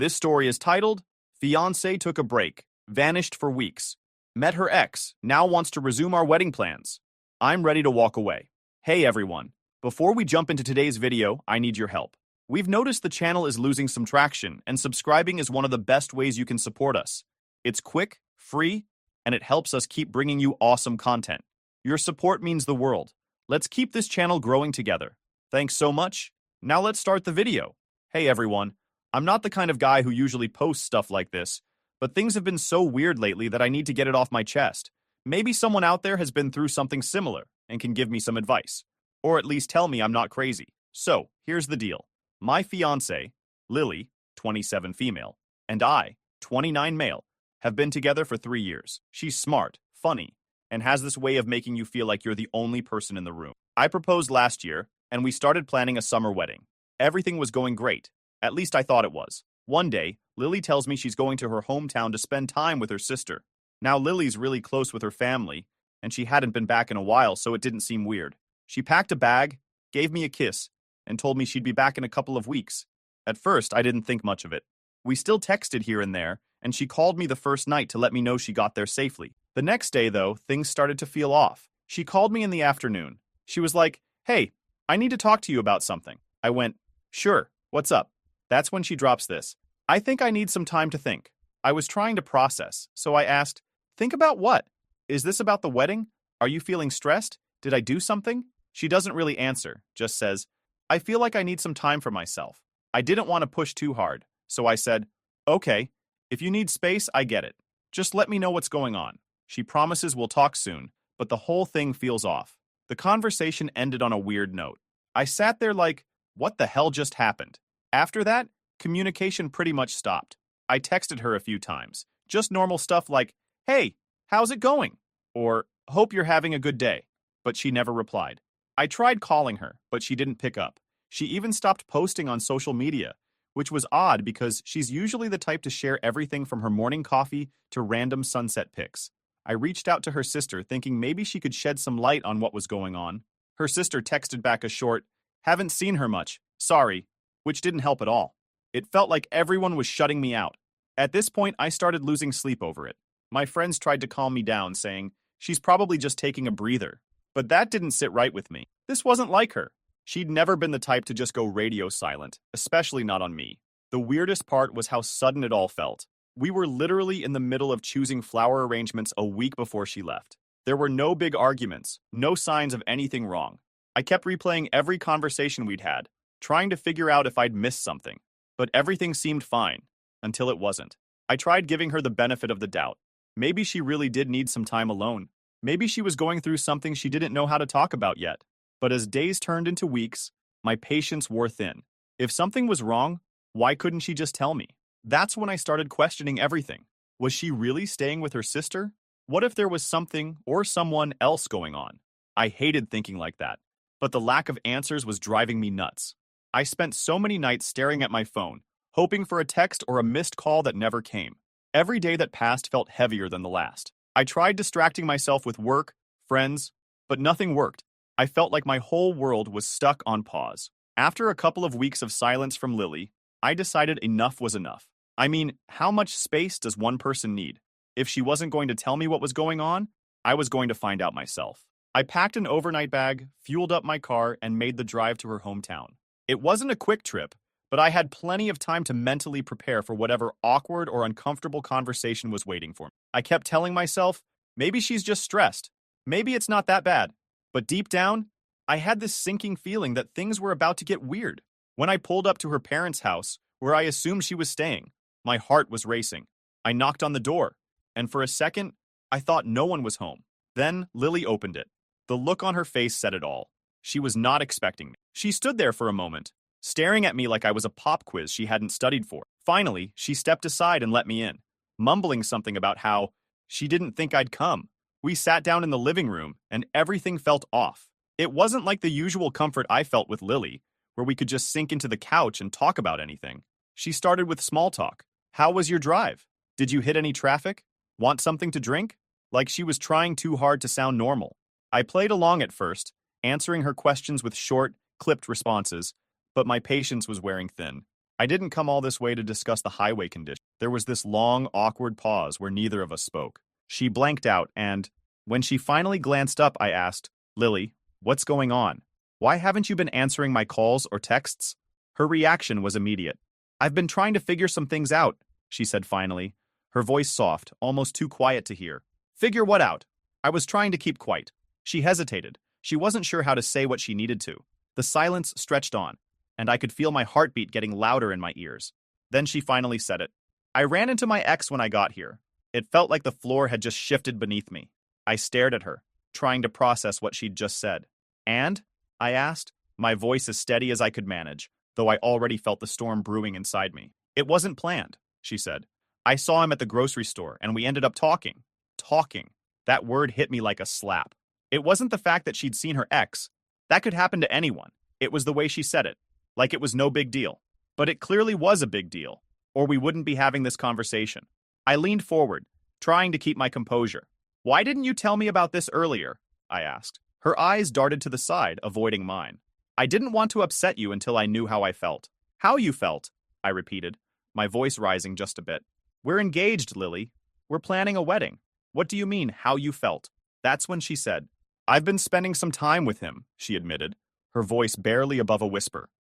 This story is titled, Fiancée Took a Break, Vanished for Weeks. Met her ex, now wants to resume our wedding plans. I'm ready to walk away. Hey everyone, before we jump into today's video, I need your help. We've noticed the channel is losing some traction, and subscribing is one of the best ways you can support us. It's quick, free, and it helps us keep bringing you awesome content. Your support means the world. Let's keep this channel growing together. Thanks so much. Now let's start the video. Hey everyone, I'm not the kind of guy who usually posts stuff like this, but things have been so weird lately that I need to get it off my chest. Maybe someone out there has been through something similar and can give me some advice, or at least tell me I'm not crazy. So, here's the deal. My fiancé, Lily, 27 female, and I, 29 male, have been together for 3 years. She's smart, funny, and has this way of making you feel like you're the only person in the room. I proposed last year, and we started planning a summer wedding. Everything was going great. At least I thought it was. One day, Lily tells me she's going to her hometown to spend time with her sister. Now Lily's really close with her family, and she hadn't been back in a while, so it didn't seem weird. She packed a bag, gave me a kiss, and told me she'd be back in a couple of weeks. At first, I didn't think much of it. We still texted here and there, and she called me the first night to let me know she got there safely. The next day, though, things started to feel off. She called me in the afternoon. She was like, "Hey, I need to talk to you about something." I went, "Sure, what's up?" That's when she drops this. "I think I need some time to think." I was trying to process, so I asked, "Think about what? Is this about the wedding? Are you feeling stressed? Did I do something?" She doesn't really answer, just says, "I feel like I need some time for myself." I didn't want to push too hard, so I said, "Okay, if you need space, I get it. Just let me know what's going on." She promises we'll talk soon, but the whole thing feels off. The conversation ended on a weird note. I sat there like, what the hell just happened? After that, communication pretty much stopped. I texted her a few times, just normal stuff like, "Hey, how's it going?" Or, "Hope you're having a good day." But she never replied. I tried calling her, but she didn't pick up. She even stopped posting on social media, which was odd because she's usually the type to share everything from her morning coffee to random sunset pics. I reached out to her sister thinking maybe she could shed some light on what was going on. Her sister texted back a short, "Haven't seen her much, sorry," which didn't help at all. It felt like everyone was shutting me out. At this point, I started losing sleep over it. My friends tried to calm me down, saying, "She's probably just taking a breather." But that didn't sit right with me. This wasn't like her. She'd never been the type to just go radio silent, especially not on me. The weirdest part was how sudden it all felt. We were literally in the middle of choosing flower arrangements a week before she left. There were no big arguments, no signs of anything wrong. I kept replaying every conversation we'd had, trying to figure out if I'd missed something. But everything seemed fine, until it wasn't. I tried giving her the benefit of the doubt. Maybe she really did need some time alone. Maybe she was going through something she didn't know how to talk about yet. But as days turned into weeks, my patience wore thin. If something was wrong, why couldn't she just tell me? That's when I started questioning everything. Was she really staying with her sister? What if there was something or someone else going on? I hated thinking like that, but the lack of answers was driving me nuts. I spent so many nights staring at my phone, hoping for a text or a missed call that never came. Every day that passed felt heavier than the last. I tried distracting myself with work, friends, but nothing worked. I felt like my whole world was stuck on pause. After a couple of weeks of silence from Lily, I decided enough was enough. I mean, how much space does one person need? If she wasn't going to tell me what was going on, I was going to find out myself. I packed an overnight bag, fueled up my car, and made the drive to her hometown. It wasn't a quick trip, but I had plenty of time to mentally prepare for whatever awkward or uncomfortable conversation was waiting for me. I kept telling myself, maybe she's just stressed. Maybe it's not that bad. But deep down, I had this sinking feeling that things were about to get weird. When I pulled up to her parents' house, where I assumed she was staying, my heart was racing. I knocked on the door, and for a second, I thought no one was home. Then Lily opened it. The look on her face said it all. She was not expecting me. She stood there for a moment, staring at me like I was a pop quiz she hadn't studied for. Finally, she stepped aside and let me in, mumbling something about how she didn't think I'd come. We sat down in the living room, and everything felt off. It wasn't like the usual comfort I felt with Lily, where we could just sink into the couch and talk about anything. She started with small talk. "How was your drive? Did you hit any traffic? Want something to drink?" Like she was trying too hard to sound normal. I played along at first, answering her questions with short, clipped responses, but my patience was wearing thin. I didn't come all this way to discuss the highway condition. There was this long, awkward pause where neither of us spoke. She blanked out, and when she finally glanced up, I asked, Lily, what's going on? Why haven't you been answering my calls or texts? Her reaction was immediate. I've been trying to figure some things out, she said finally, her voice soft, almost too quiet to hear. Figure what out? I was trying to keep quiet. She hesitated. She wasn't sure how to say what she needed to. The silence stretched on, and I could feel my heartbeat getting louder in my ears. Then she finally said it. I ran into my ex when I got here. It felt like the floor had just shifted beneath me. I stared at her, trying to process what she'd just said. And? I asked, my voice as steady as I could manage, though I already felt the storm brewing inside me. It wasn't planned, she said. I saw him at the grocery store, and we ended up talking. Talking. That word hit me like a slap. It wasn't the fact that she'd seen her ex. That could happen to anyone. It was the way she said it, like it was no big deal. But it clearly was a big deal, or we wouldn't be having this conversation. I leaned forward, trying to keep my composure. Why didn't you tell me about this earlier? I asked. Her eyes darted to the side, avoiding mine. I didn't want to upset you until I knew how I felt. How you felt, I repeated, my voice rising just a bit. We're engaged, Lily. We're planning a wedding. What do you mean, how you felt? That's when she said, I've been spending some time with him, she admitted, her voice barely above a whisper.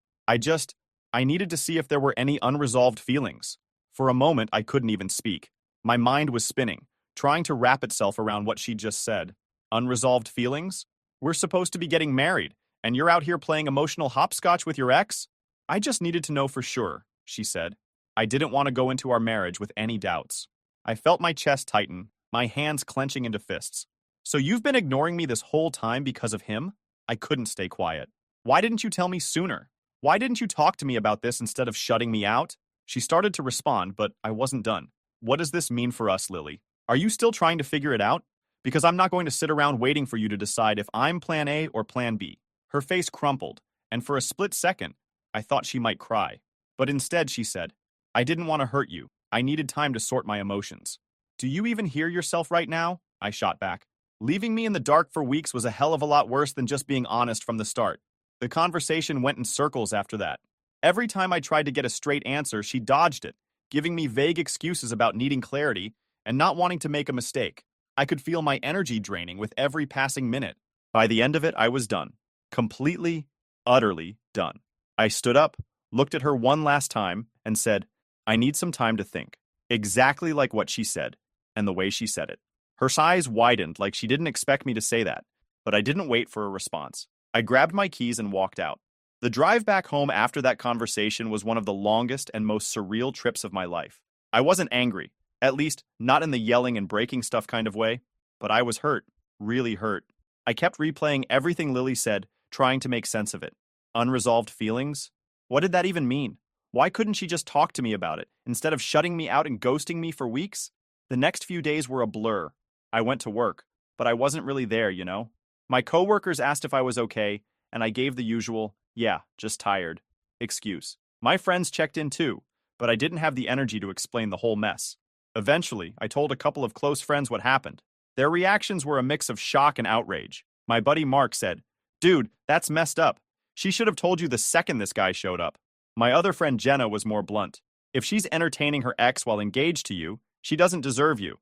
I needed to see if there were any unresolved feelings. For a moment, I couldn't even speak. My mind was spinning, trying to wrap itself around what she'd just said. Unresolved feelings? We're supposed to be getting married, and you're out here playing emotional hopscotch with your ex? I just needed to know for sure, she said. I didn't want to go into our marriage with any doubts. I felt my chest tighten, my hands clenching into fists. So you've been ignoring me this whole time because of him? I couldn't stay quiet. Why didn't you tell me sooner? Why didn't you talk to me about this instead of shutting me out? She started to respond, but I wasn't done. What does this mean for us, Lily? Are you still trying to figure it out? Because I'm not going to sit around waiting for you to decide if I'm plan A or plan B. Her face crumpled, and for a split second, I thought she might cry. But instead she said, I didn't want to hurt you. I needed time to sort my emotions. Do you even hear yourself right now? I shot back. Leaving me in the dark for weeks was a hell of a lot worse than just being honest from the start. The conversation went in circles after that. Every time I tried to get a straight answer, she dodged it, giving me vague excuses about needing clarity and not wanting to make a mistake. I could feel my energy draining with every passing minute. By the end of it, I was done. Completely, utterly done. I stood up, looked at her one last time, and said, I need some time to think. Exactly like what she said, and the way she said it. Her eyes widened like she didn't expect me to say that, but I didn't wait for a response. I grabbed my keys and walked out. The drive back home after that conversation was one of the longest and most surreal trips of my life. I wasn't angry, at least not in the yelling and breaking stuff kind of way, but I was hurt, really hurt. I kept replaying everything Lily said, trying to make sense of it. Unresolved feelings? What did that even mean? Why couldn't she just talk to me about it, instead of shutting me out and ghosting me for weeks? The next few days were a blur. I went to work, but I wasn't really there, you know? My coworkers asked if I was okay, and I gave the usual, yeah, just tired, excuse. My friends checked in too, but I didn't have the energy to explain the whole mess. Eventually, I told a couple of close friends what happened. Their reactions were a mix of shock and outrage. My buddy Mark said, Dude, that's messed up. She should have told you the second this guy showed up. My other friend Jenna was more blunt. If she's entertaining her ex while engaged to you, she doesn't deserve you.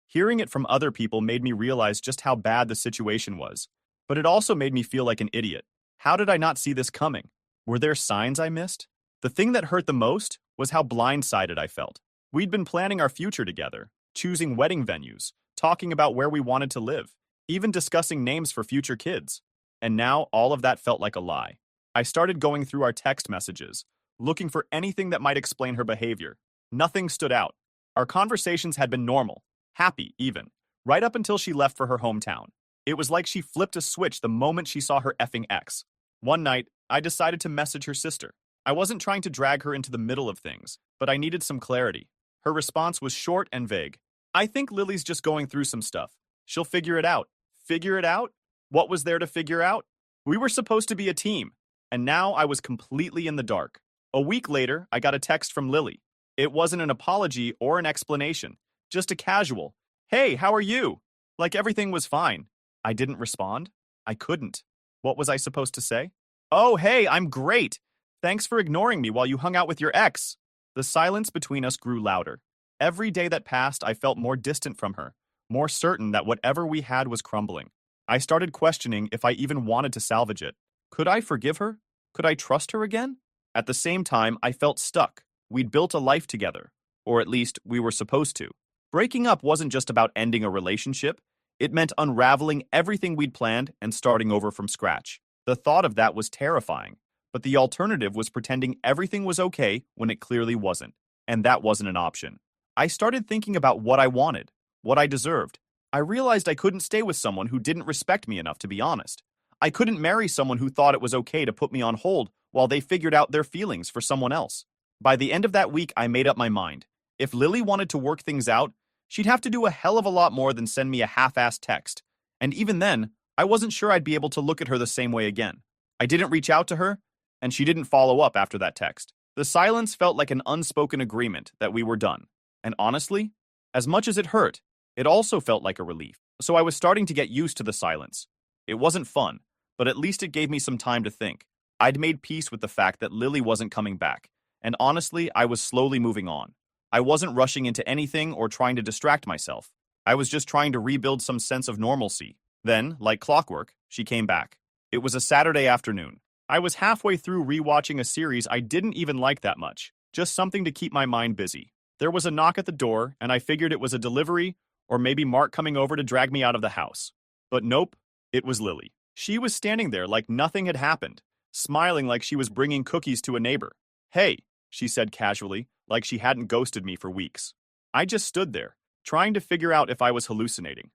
Hearing it from other people made me realize just how bad the situation was. But it also made me feel like an idiot. How did I not see this coming? Were there signs I missed? The thing that hurt the most was how blindsided I felt. We'd been planning our future together, choosing wedding venues, talking about where we wanted to live, even discussing names for future kids. And now all of that felt like a lie. I started going through our text messages, looking for anything that might explain her behavior. Nothing stood out. Our conversations had been normal, happy even, right up until she left for her hometown. It was like she flipped a switch the moment she saw her effing ex. One night, I decided to message her sister. I wasn't trying to drag her into the middle of things, but I needed some clarity. Her response was short and vague. I think Lily's just going through some stuff. She'll figure it out. Figure it out? What was there to figure out? We were supposed to be a team, and now I was completely in the dark. A week later, I got a text from Lily. It wasn't an apology or an explanation, just a casual, "Hey, how are you?" Like everything was fine. I didn't respond. I couldn't. What was I supposed to say? "Oh, hey, I'm great. Thanks for ignoring me while you hung out with your ex. The silence between us grew louder. Every day that passed, I felt more distant from her, more certain that whatever we had was crumbling. I started questioning if I even wanted to salvage it. Could I forgive her? Could I trust her again? At the same time, I felt stuck. We'd built a life together, or at least we were supposed to. Breaking up wasn't just about ending a relationship. It meant unraveling everything we'd planned and starting over from scratch. The thought of that was terrifying, but the alternative was pretending everything was okay when it clearly wasn't, and that wasn't an option. I started thinking about what I wanted, what I deserved. I realized I couldn't stay with someone who didn't respect me enough to be honest. I couldn't marry someone who thought it was okay to put me on hold while they figured out their feelings for someone else. By the end of that week, I made up my mind. If Lily wanted to work things out, she'd have to do a hell of a lot more than send me a half-assed text. And even then, I wasn't sure I'd be able to look at her the same way again. I didn't reach out to her, and she didn't follow up after that text. The silence felt like an unspoken agreement that we were done. And honestly, as much as it hurt, it also felt like a relief. So I was starting to get used to the silence. It wasn't fun, but at least it gave me some time to think. I'd made peace with the fact that Lily wasn't coming back, and honestly, I was slowly moving on. I wasn't rushing into anything or trying to distract myself. I was just trying to rebuild some sense of normalcy. Then, like clockwork, she came back. It was a Saturday afternoon. I was halfway through rewatching a series I didn't even like that much, just something to keep my mind busy. There was a knock at the door, and I figured it was a delivery or maybe Mark coming over to drag me out of the house. But nope, it was Lily. She was standing there like nothing had happened, smiling like she was bringing cookies to a neighbor. "Hey," she said casually, like she hadn't ghosted me for weeks. I just stood there, trying to figure out if I was hallucinating.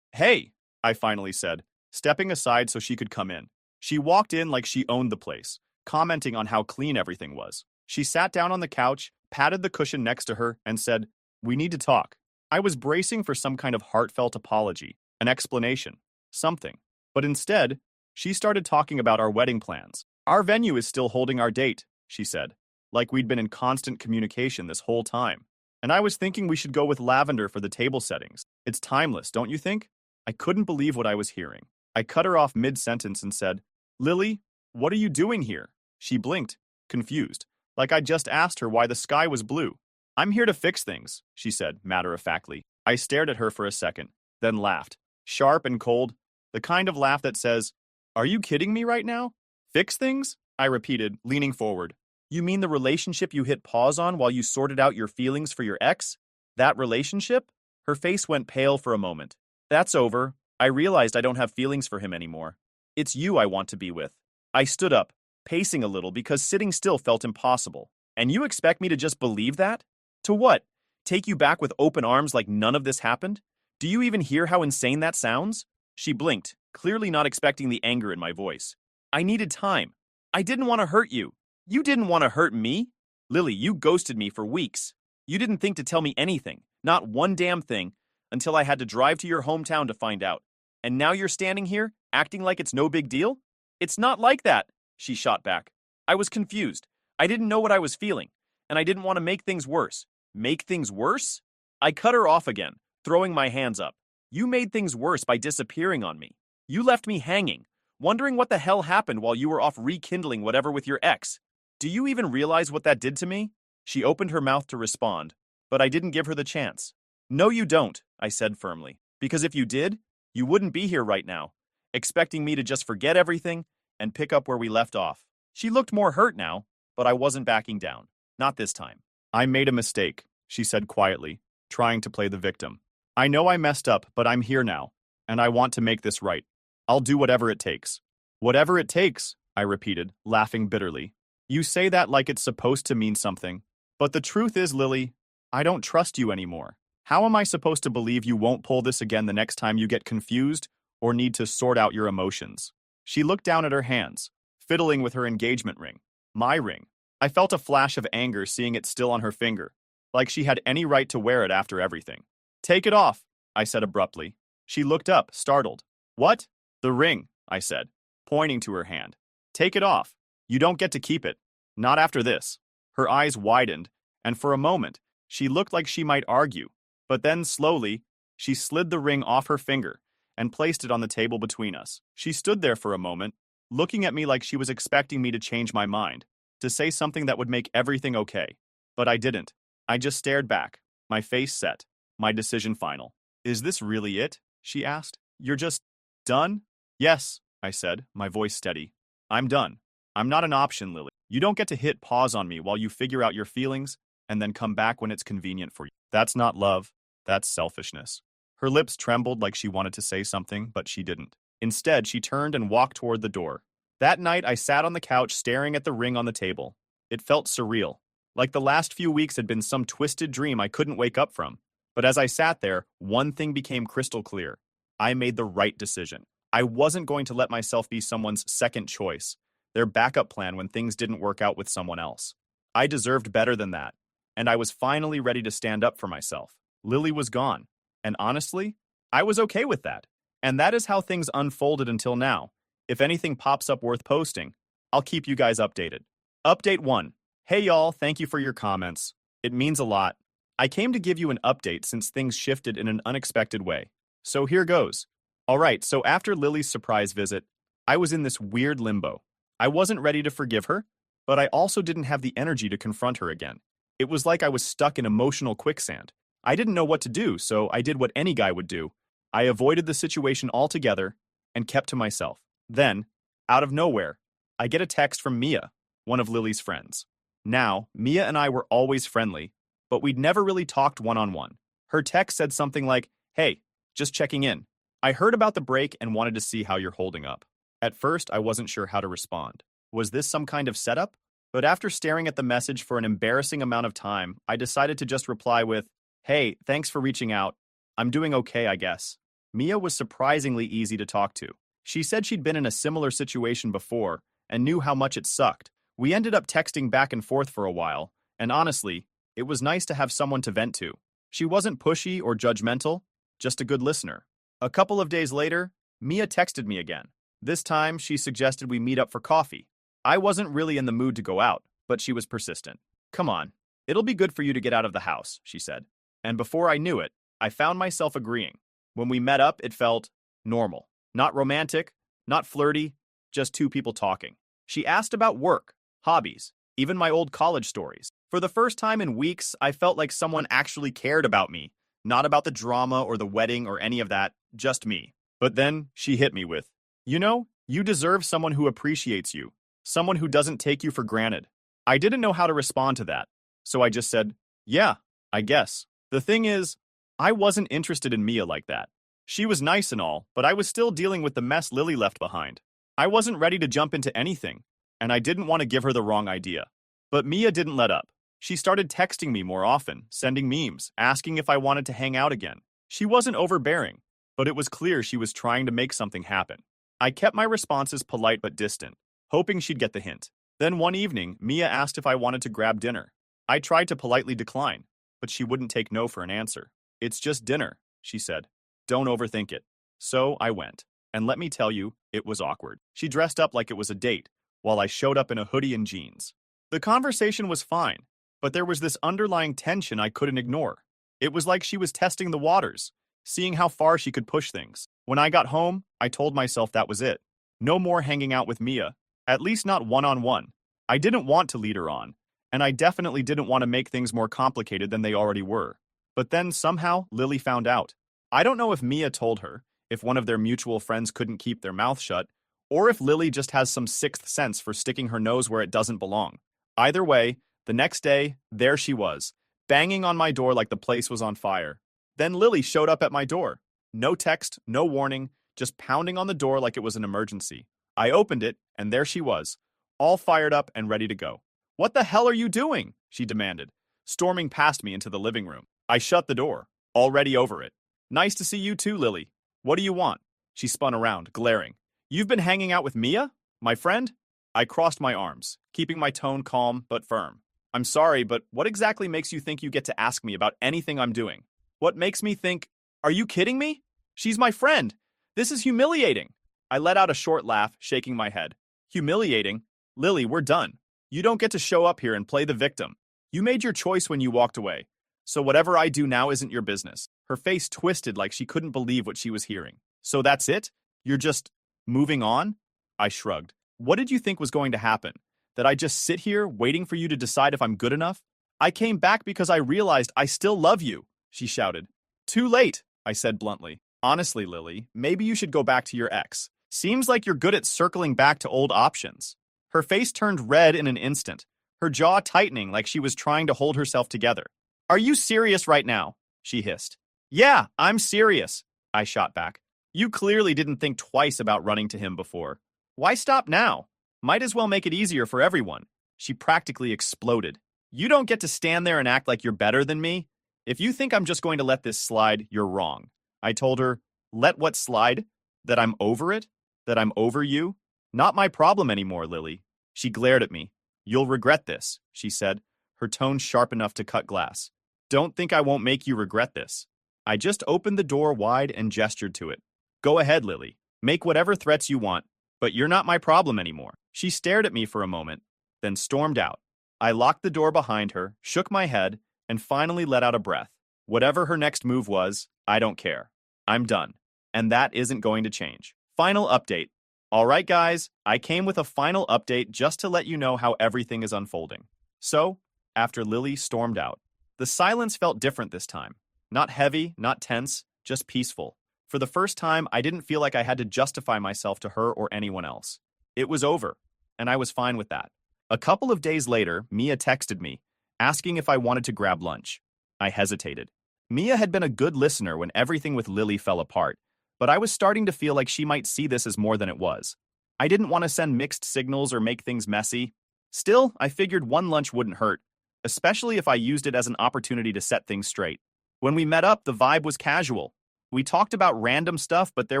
Hey," I finally said, stepping aside so she could come in. She walked in like she owned the place, commenting on how clean everything was. She sat down on the couch, patted the cushion next to her, and said, "We need to talk." I was bracing for some kind of heartfelt apology, an explanation, something. But instead, she started talking about our wedding plans. "Our venue is still holding our date," she said, like we'd been in constant communication this whole time. "And I was thinking we should go with lavender for the table settings. It's timeless, don't you think?" I couldn't believe what I was hearing. I cut her off mid-sentence and said, "Lily, what are you doing here?" She blinked, confused, like I'd just asked her why the sky was blue. "I'm here to fix things," she said, matter-of-factly. I stared at her for a second, then laughed, sharp and cold, the kind of laugh that says, "Are you kidding me right now?" "Fix things?" I repeated, leaning forward. "You mean the relationship you hit pause on while you sorted out your feelings for your ex? That relationship?" Her face went pale for a moment. "That's over. I realized I don't have feelings for him anymore. It's you I want to be with." I stood up, pacing a little because sitting still felt impossible. "And you expect me to just believe that? To what? Take you back with open arms like none of this happened? Do you even hear how insane that sounds?" She blinked, clearly not expecting the anger in my voice. "I needed time. I didn't want to hurt you. You didn't want to hurt me. Lily, you ghosted me for weeks. You didn't think to tell me anything, not one damn thing, until I had to drive to your hometown to find out. And now you're standing here, acting like it's no big deal? It's not like that," she shot back. I was confused. I didn't know what I was feeling, and I didn't want to make things worse. Make things worse? I cut her off again, throwing my hands up. "You made things worse by disappearing on me. You left me hanging, wondering what the hell happened while you were off rekindling whatever with your ex. Do you even realize what that did to me?" She opened her mouth to respond, but I didn't give her the chance. "No, you don't," I said firmly, "because if you did, you wouldn't be here right now, expecting me to just forget everything and pick up where we left off." She looked more hurt now, but I wasn't backing down. Not this time. "I made a mistake," she said quietly, trying to play the victim. "I know I messed up, but I'm here now, and I want to make this right. I'll do whatever it takes." "Whatever it takes," I repeated, laughing bitterly. "You say that like it's supposed to mean something. But the truth is, Lily, I don't trust you anymore. How am I supposed to believe you won't pull this again the next time you get confused or need to sort out your emotions?" She looked down at her hands, fiddling with her engagement ring. My ring. I felt a flash of anger seeing it still on her finger, like she had any right to wear it after everything. "Take it off," I said abruptly. She looked up, startled. "What?" "The ring," I said, pointing to her hand. "Take it off. You don't get to keep it. Not after this." Her eyes widened, and for a moment, she looked like she might argue. But then, slowly, she slid the ring off her finger and placed it on the table between us. She stood there for a moment, looking at me like she was expecting me to change my mind. to say something that would make everything okay. But I didn't. I just stared back, my face set, my decision final. Is this really it? She asked. You're just done? Yes, I said, my voice steady. I'm done. I'm not an option, Lily. You don't get to hit pause on me while you figure out your feelings and then come back when it's convenient for you. That's not love. That's selfishness. Her lips trembled like she wanted to say something, but she didn't. Instead, she turned and walked toward the door. That night, I sat on the couch staring at the ring on the table. It felt surreal, like the last few weeks had been some twisted dream I couldn't wake up from. But as I sat there, one thing became crystal clear. I made the right decision. I wasn't going to let myself be someone's second choice, their backup plan when things didn't work out with someone else. I deserved better than that, and I was finally ready to stand up for myself. Lily was gone, and honestly, I was okay with that. And that is how things unfolded until now. If anything pops up worth posting, I'll keep you guys updated. Update 1. Hey y'all, thank you for your comments. It means a lot. I came to give you an update since things shifted in an unexpected way. So here goes. Alright, so after Lily's surprise visit, I was in this weird limbo. I wasn't ready to forgive her, but I also didn't have the energy to confront her again. It was like I was stuck in emotional quicksand. I didn't know what to do, so I did what any guy would do. I avoided the situation altogether and kept to myself. Then, out of nowhere, I get a text from Mia, one of Lily's friends. Now, Mia and I were always friendly, but we'd never really talked one-on-one. Her text said something like, "Hey, just checking in. I heard about the break and wanted to see how you're holding up." At first, I wasn't sure how to respond. Was this some kind of setup? But after staring at the message for an embarrassing amount of time, I decided to just reply with, "Hey, thanks for reaching out. I'm doing okay, I guess." Mia was surprisingly easy to talk to. She said she'd been in a similar situation before and knew how much it sucked. We ended up texting back and forth for a while, and honestly, it was nice to have someone to vent to. She wasn't pushy or judgmental, just a good listener. A couple of days later, Mia texted me again. This time, she suggested we meet up for coffee. I wasn't really in the mood to go out, but she was persistent. "Come on, it'll be good for you to get out of the house," she said. And before I knew it, I found myself agreeing. When we met up, it felt normal. Not romantic, not flirty, just two people talking. She asked about work, hobbies, even my old college stories. For the first time in weeks, I felt like someone actually cared about me. Not about the drama or the wedding or any of that, just me. But then she hit me with, you deserve someone who appreciates you, someone who doesn't take you for granted. I didn't know how to respond to that, so I just said, yeah, I guess. The thing is, I wasn't interested in Mia like that. She was nice and all, but I was still dealing with the mess Lily left behind. I wasn't ready to jump into anything, and I didn't want to give her the wrong idea. But Mia didn't let up. She started texting me more often, sending memes, asking if I wanted to hang out again. She wasn't overbearing, but it was clear she was trying to make something happen. I kept my responses polite but distant, hoping she'd get the hint. Then one evening, Mia asked if I wanted to grab dinner. I tried to politely decline, but she wouldn't take no for an answer. "It's just dinner," she said. "Don't overthink it." So I went, and let me tell you, it was awkward. She dressed up like it was a date, while I showed up in a hoodie and jeans. The conversation was fine, but there was this underlying tension I couldn't ignore. It was like she was testing the waters, seeing how far she could push things. When I got home, I told myself that was it. No more hanging out with Mia, at least not one-on-one. I didn't want to lead her on, and I definitely didn't want to make things more complicated than they already were. But then somehow Lily found out. I don't know if Mia told her, if one of their mutual friends couldn't keep their mouth shut, or if Lily just has some sixth sense for sticking her nose where it doesn't belong. Either way, the next day, there she was, banging on my door like the place was on fire. Then Lily showed up at my door. No text, no warning, just pounding on the door like it was an emergency. I opened it, and there she was, all fired up and ready to go. "What the hell are you doing?" she demanded, storming past me into the living room. I shut the door, already over it. "Nice to see you too, Lily. What do you want?" She spun around, glaring. "You've been hanging out with Mia? My friend?" I crossed my arms, keeping my tone calm but firm. "I'm sorry, but what exactly makes you think you get to ask me about anything I'm doing? What makes me think, are you kidding me? She's my friend. This is humiliating." I let out a short laugh, shaking my head. "Humiliating? Lily, we're done. You don't get to show up here and play the victim. You made your choice when you walked away. So whatever I do now isn't your business." Her face twisted like she couldn't believe what she was hearing. "So that's it? You're just moving on?" I shrugged. "What did you think was going to happen? That I just sit here waiting for you to decide if I'm good enough? I came back because I realized I still love you, she shouted. Too late, I said bluntly. Honestly, Lily, maybe you should go back to your ex. Seems like you're good at circling back to old options. Her face turned red in an instant, her jaw tightening like she was trying to hold herself together. Are you serious right now? She hissed. Yeah, I'm serious, I shot back. You clearly didn't think twice about running to him before. Why stop now? Might as well make it easier for everyone. She practically exploded. You don't get to stand there and act like you're better than me. If you think I'm just going to let this slide, you're wrong. I told her, let what slide? That I'm over it? That I'm over you? Not my problem anymore, Lily. She glared at me. You'll regret this, she said, her tone sharp enough to cut glass. Don't think I won't make you regret this. I just opened the door wide and gestured to it. Go ahead, Lily. Make whatever threats you want, but you're not my problem anymore. She stared at me for a moment, then stormed out. I locked the door behind her, shook my head, and finally let out a breath. Whatever her next move was, I don't care. I'm done. And that isn't going to change. Final update. All right, guys, I came with a final update just to let you know how everything is unfolding. So, after Lily stormed out, the silence felt different this time. Not heavy, not tense, just peaceful. For the first time, I didn't feel like I had to justify myself to her or anyone else. It was over, and I was fine with that. A couple of days later, Mia texted me, asking if I wanted to grab lunch. I hesitated. Mia had been a good listener when everything with Lily fell apart, but I was starting to feel like she might see this as more than it was. I didn't want to send mixed signals or make things messy. Still, I figured one lunch wouldn't hurt, especially if I used it as an opportunity to set things straight. When we met up, the vibe was casual. We talked about random stuff, but there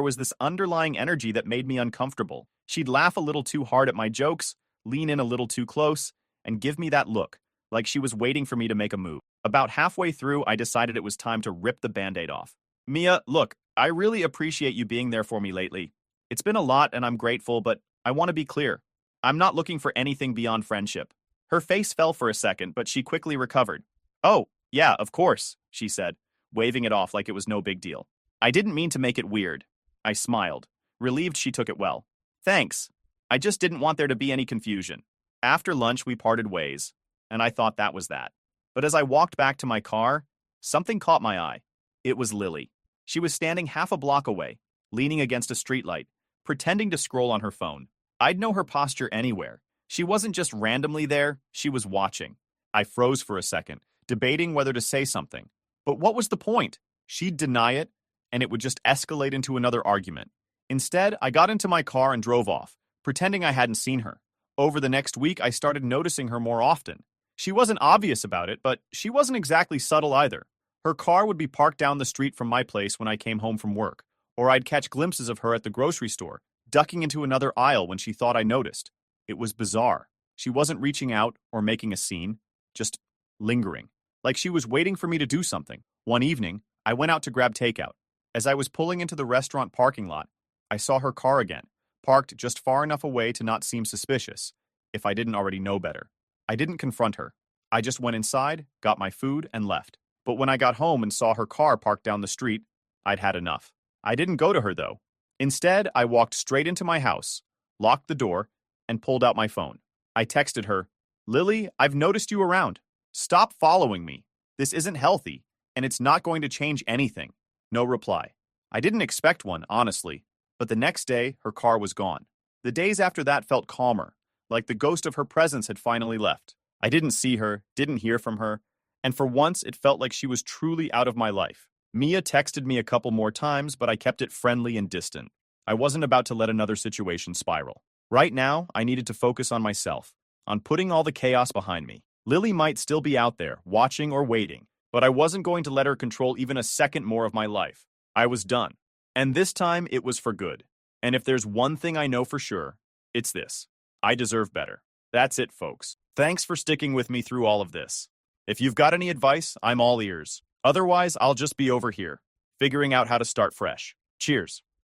was this underlying energy that made me uncomfortable. She'd laugh a little too hard at my jokes, lean in a little too close, and give me that look, like she was waiting for me to make a move. About halfway through, I decided it was time to rip the Band-Aid off. Mia, look, I really appreciate you being there for me lately. It's been a lot and I'm grateful, but I want to be clear. I'm not looking for anything beyond friendship. Her face fell for a second, but she quickly recovered. Oh, yeah, of course, she said, waving it off like it was no big deal. I didn't mean to make it weird. I smiled, relieved she took it well. Thanks. I just didn't want there to be any confusion. After lunch, we parted ways, and I thought that was that. But as I walked back to my car, something caught my eye. It was Lily. She was standing half a block away, leaning against a streetlight, pretending to scroll on her phone. I'd know her posture anywhere. She wasn't just randomly there, she was watching. I froze for a second, debating whether to say something. But what was the point? She'd deny it, and it would just escalate into another argument. Instead, I got into my car and drove off, pretending I hadn't seen her. Over the next week, I started noticing her more often. She wasn't obvious about it, but she wasn't exactly subtle either. Her car would be parked down the street from my place when I came home from work, or I'd catch glimpses of her at the grocery store, ducking into another aisle when she thought I noticed. It was bizarre. She wasn't reaching out or making a scene, just lingering, like she was waiting for me to do something. One evening, I went out to grab takeout. As I was pulling into the restaurant parking lot, I saw her car again, parked just far enough away to not seem suspicious, if I didn't already know better. I didn't confront her. I just went inside, got my food, and left. But when I got home and saw her car parked down the street, I'd had enough. I didn't go to her, though. Instead, I walked straight into my house, locked the door, and pulled out my phone. I texted her, Lily, I've noticed you around. Stop following me. This isn't healthy, and it's not going to change anything. No reply. I didn't expect one, honestly, but the next day, her car was gone. The days after that felt calmer, like the ghost of her presence had finally left. I didn't see her, didn't hear from her, and for once it felt like she was truly out of my life. Mia texted me a couple more times, but I kept it friendly and distant. I wasn't about to let another situation spiral. Right now, I needed to focus on myself, on putting all the chaos behind me. Lily might still be out there, watching or waiting, but I wasn't going to let her control even a second more of my life. I was done. And this time, it was for good. And if there's one thing I know for sure, it's this. I deserve better. That's it, folks. Thanks for sticking with me through all of this. If you've got any advice, I'm all ears. Otherwise, I'll just be over here, figuring out how to start fresh. Cheers.